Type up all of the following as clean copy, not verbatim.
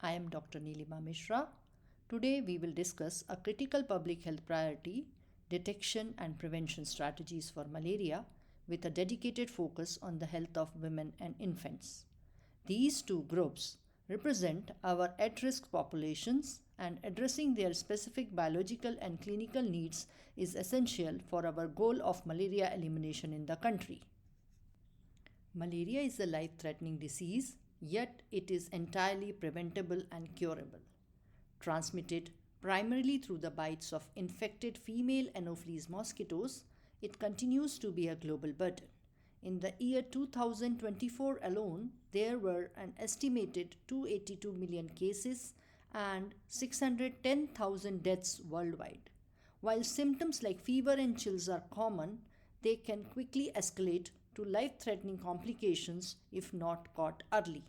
I am Dr. Neelima Mishra. Today we will discuss a critical public health priority, detection and prevention strategies for malaria, with a dedicated focus on the health of women and infants. These two groups represent our at risk populations, and addressing their specific biological and clinical needs is essential for our goal of malaria elimination in the country. Malaria is a life threatening disease, yet it is entirely preventable and curable. Transmitted primarily through the bites of infected female Anopheles mosquitoes, it continues to be a global burden. In the year 2024 alone, there were an estimated 282 million cases and 610,000 deaths worldwide. While symptoms like fever and chills are common, they can quickly escalate to life threatening complications if not caught early.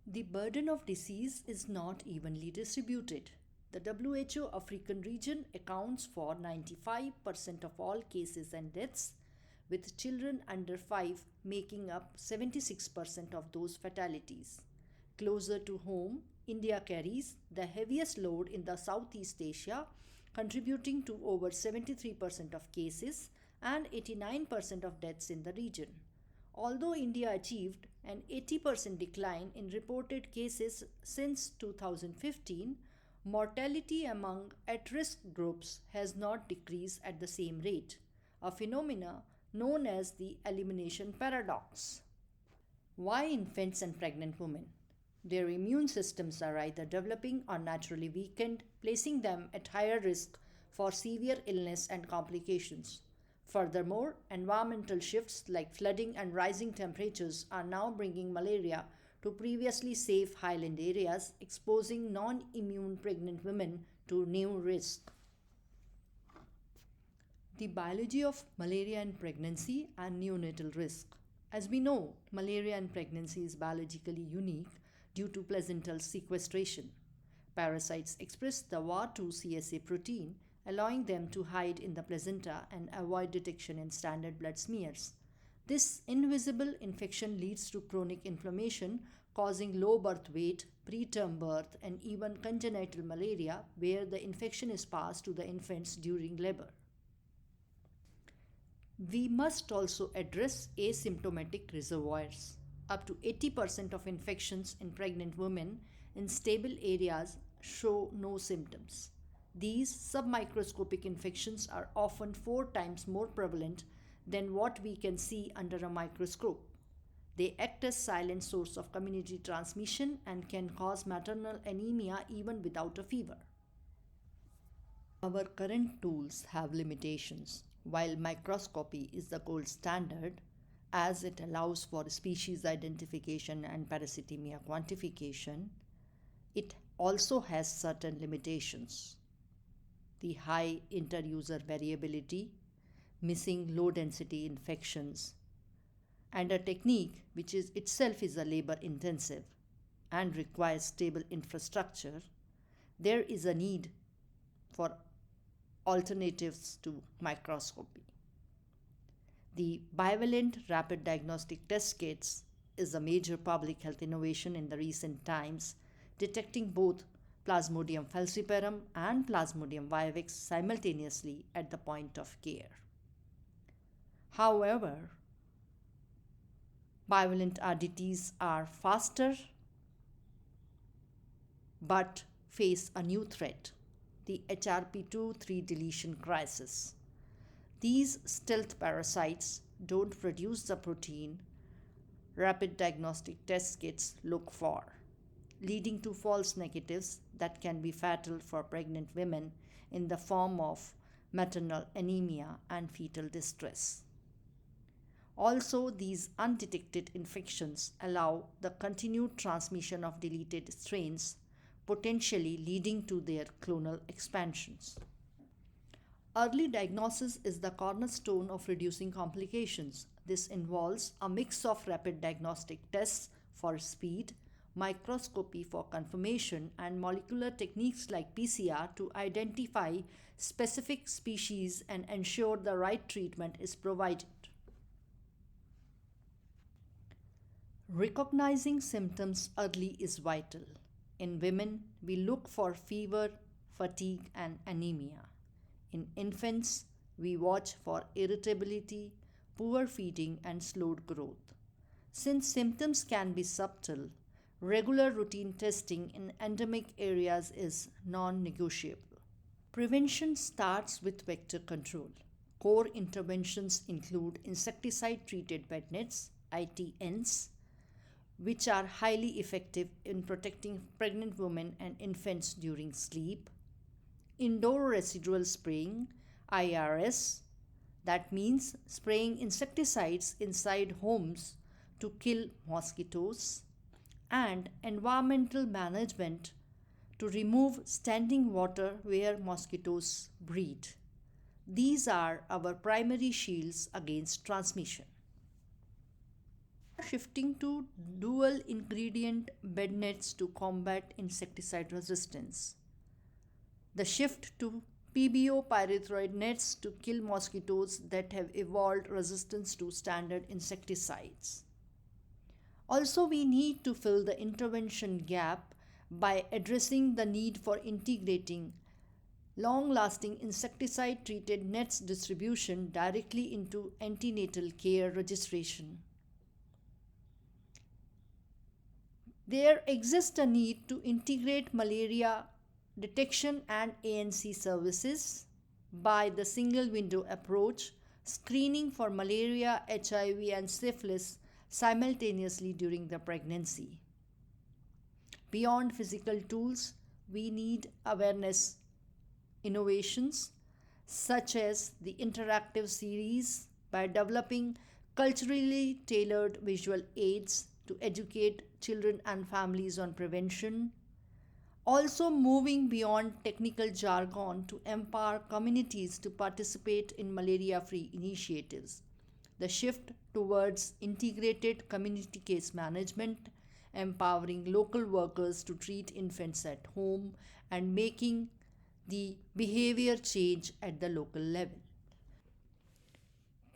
The burden of disease is not evenly distributed. The WHO African region accounts for 95% of all cases and deaths, with children under 5 making up 76% of those fatalities. Closer to home, India carries the heaviest load in the Southeast Asia, contributing to over 73% of cases and 89% of deaths in the region. Although India achieved an 80% decline in reported cases since 2015, mortality among at-risk groups has not decreased at the same rate, a phenomena known as the elimination paradox. Why infants and pregnant women? Their immune systems are either developing or naturally weakened, placing them at higher risk for severe illness and complications. Furthermore, environmental shifts like flooding and rising temperatures are now bringing malaria to previously safe highland areas, exposing non-immune pregnant women to new risk. The biology of malaria in pregnancy and neonatal risk. As we know, malaria in pregnancy is biologically unique due to placental sequestration. Parasites express the WAR2 CSA protein, allowing them to hide in the placenta and avoid detection in standard blood smears. This invisible infection leads to chronic inflammation, causing low birth weight, preterm birth, and even congenital malaria, where the infection is passed to the infants during labor. We must also address asymptomatic reservoirs. Up to 80% of infections in pregnant women in stable areas show no symptoms. These submicroscopic infections are often 4 times more prevalent than what we can see under a microscope. They act as silent source of community transmission and can cause maternal anemia even without a fever. Our current tools have limitations. While microscopy is the gold standard, as it allows for species identification and parasitemia quantification, it also has certain limitations. The high inter-user variability, missing low-density infections, and a technique which is itself a labor-intensive and requires stable infrastructure, there is a need for alternatives to microscopy. The bivalent rapid diagnostic test kits is a major public health innovation in the recent times, detecting both Plasmodium falciparum and Plasmodium vivax simultaneously at the point of care. However, bivalent RDTs are faster but face a new threat, the HRP2/3 deletion crisis. These stealth parasites don't produce the protein rapid diagnostic test kits look for, leading to false negatives that can be fatal for pregnant women in the form of maternal anemia and fetal distress. Also, these undetected infections allow the continued transmission of deleted strains, potentially leading to their clonal expansions. Early diagnosis is the cornerstone of reducing complications. This involves a mix of rapid diagnostic tests for speed, microscopy for confirmation, and molecular techniques like PCR to identify specific species and ensure the right treatment is provided. Recognizing symptoms early is vital. In women, we look for fever, fatigue, and anemia. In infants, we watch for irritability, poor feeding, and slowed growth. Since symptoms can be subtle, regular routine testing in endemic areas is non negotiable. Prevention starts with vector control. Core interventions include insecticide treated bed nets, ITNs, which are highly effective in protecting pregnant women and infants during sleep, indoor residual spraying, IRS, that means spraying insecticides inside homes to kill mosquitoes, and environmental management to remove standing water where mosquitoes breed. These are our primary shields against transmission. Shifting to dual ingredient bed nets to combat insecticide resistance. The shift to PBO pyrethroid nets to kill mosquitoes that have evolved resistance to standard insecticides. Also, we need to fill the intervention gap by addressing the need for integrating long lasting insecticide treated nets distribution directly into antenatal care registration. There exists a need to integrate malaria detection and ANC services by the single window approach, screening for malaria, HIV, and syphilis simultaneously during the pregnancy. Beyond physical tools, we need awareness innovations such as the interactive series by developing culturally tailored visual aids to educate children and families on prevention. Also, moving beyond technical jargon to empower communities to participate in malaria free initiatives. The shift towards integrated community case management, empowering local workers to treat infants at home, and making the behavior change at the local level.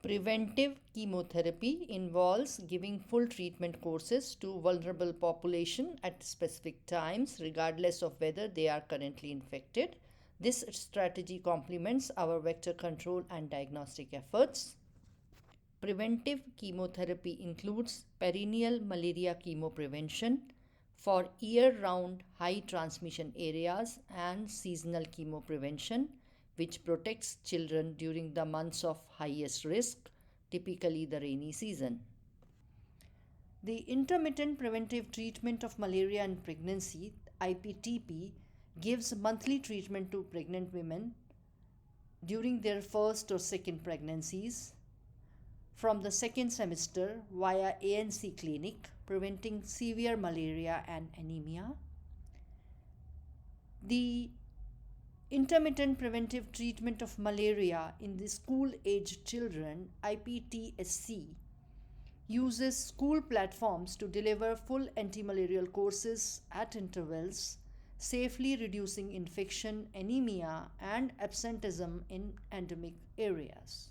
Preventive chemotherapy involves giving full treatment courses to vulnerable population at specific times regardless of whether they are currently infected. This strategy complements our vector control and diagnostic efforts. Preventive chemotherapy includes perennial malaria chemoprevention for year-round high transmission areas and seasonal chemoprevention which protects children during the months of highest risk, typically the rainy season. The intermittent preventive treatment of malaria in pregnancy, IPTP, gives monthly treatment to pregnant women during their first or second pregnancies from the second semester via ANC clinic, preventing severe malaria and anemia. The intermittent preventive treatment of malaria in the school aged children, IPTSC, uses school platforms to deliver full antimalarial courses at intervals, safely reducing infection, anemia, and absenteeism in endemic areas.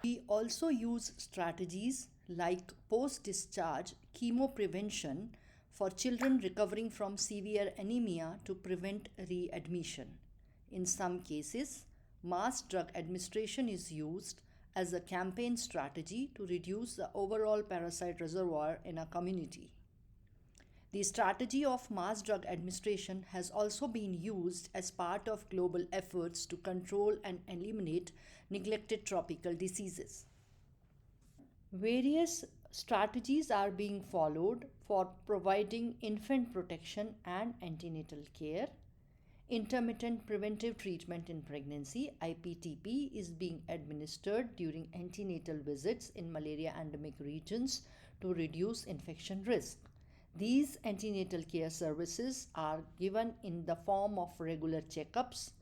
We also use strategies like post discharge chemoprevention for children recovering from severe anemia to prevent readmission. In some cases, mass drug administration is used as a campaign strategy to reduce the overall parasite reservoir in a community. The strategy of mass drug administration has also been used as part of global efforts to control and eliminate neglected tropical diseases. Various strategies are being followed for providing infant protection and antenatal care. Intermittent preventive treatment in pregnancy (IPTP) is being administered during antenatal visits in malaria endemic regions to reduce infection risk. These antenatal care services are given in the form of regular checkups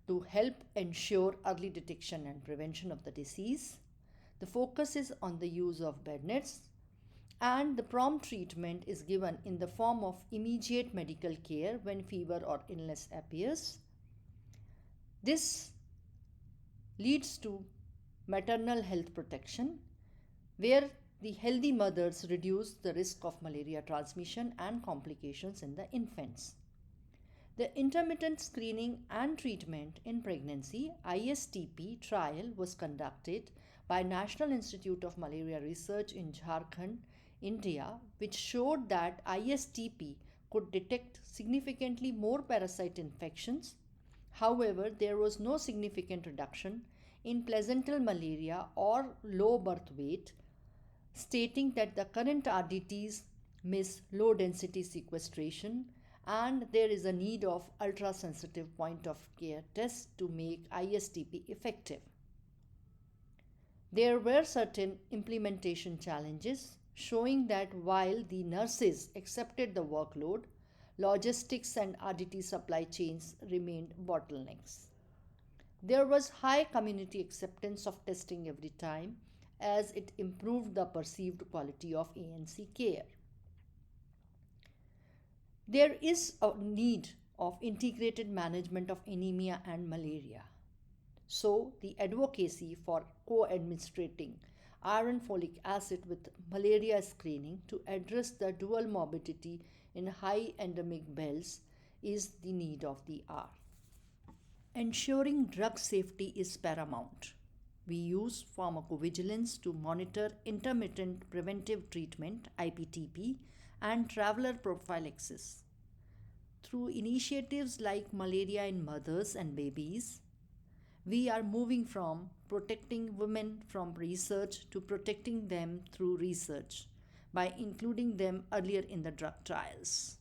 to help ensure early detection and prevention of the disease. The focus is on the use of bed nets, and the prompt treatment is given in the form of immediate medical care when fever or illness appears. This leads to maternal health protection, where the healthy mothers reduce the risk of malaria transmission and complications in the infants. The intermittent screening and treatment in pregnancy ISTP trial was conducted by National Institute of Malaria Research in Jharkhand, India, which showed that ISTP could detect significantly more parasite infections. However, there was no significant reduction in placental malaria or low birth weight, stating that the current RDTs miss low density sequestration and there is a need of ultra sensitive point of care tests to make ISTP effective. There were certain implementation challenges showing that while the nurses accepted the workload, logistics and RDT supply chains remained bottlenecks. There was high community acceptance of testing every time as it improved the perceived quality of ANC care. There is a need of integrated management of anemia and malaria. So, the advocacy for co-administrating iron folic acid with malaria screening to address the dual morbidity in high endemic belts is the need of the hour. Ensuring drug safety is paramount. We use pharmacovigilance to monitor intermittent preventive treatment IPTP and traveler prophylaxis. Through initiatives like Malaria in Mothers and Babies, we are moving from protecting women from research to protecting them through research by including them earlier in the drug trials.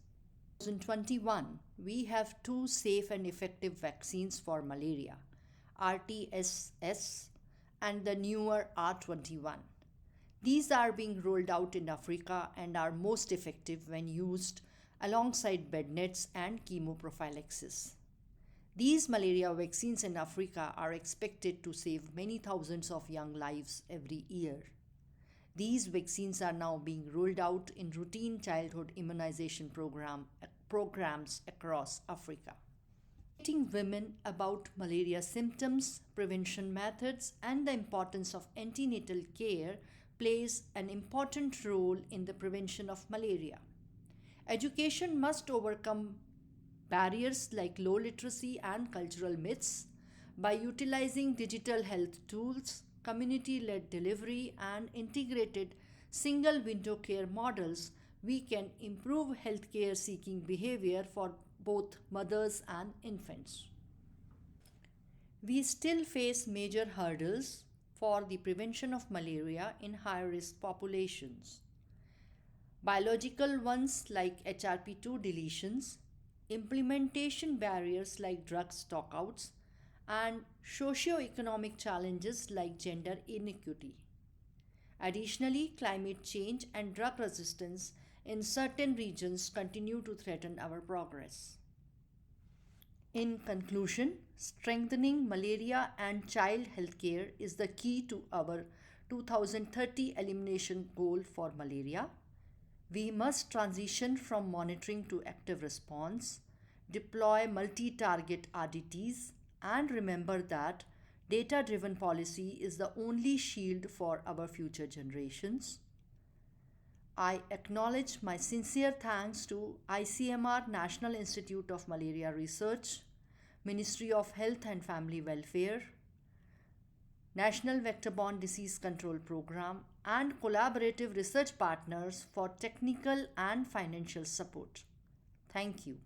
In 2021, we have two safe and effective vaccines for malaria, RTSS and the newer R21. These are being rolled out in Africa and are most effective when used alongside bed nets and chemoprophylaxis. These malaria vaccines in Africa are expected to save many thousands of young lives every year. These vaccines are now being rolled out in routine childhood immunization programs across Africa. Educating women about malaria symptoms, prevention methods, and the importance of antenatal care plays an important role in the prevention of malaria. Education must overcome barriers like low literacy and cultural myths by utilizing digital health tools, community-led delivery, and integrated single-window care models. We can improve healthcare seeking behavior for both mothers and infants. We still face major hurdles for the prevention of malaria in high-risk populations. Biological ones like HRP2 deletions, implementation barriers like drug stockouts, and socio-economic challenges like gender inequity. Additionally, climate change and drug resistance in certain regions continue to threaten our progress. In conclusion, strengthening malaria and child healthcare is the key to our 2030 elimination goal for malaria. We must transition from monitoring to active response, deploy multi-target RDTs, and remember that data-driven policy is the only shield for our future generations. I acknowledge my sincere thanks to ICMR National Institute of Malaria Research, Ministry of Health and Family Welfare, National Vector-Borne Disease Control Program, and collaborative research partners for technical and financial support. Thank you.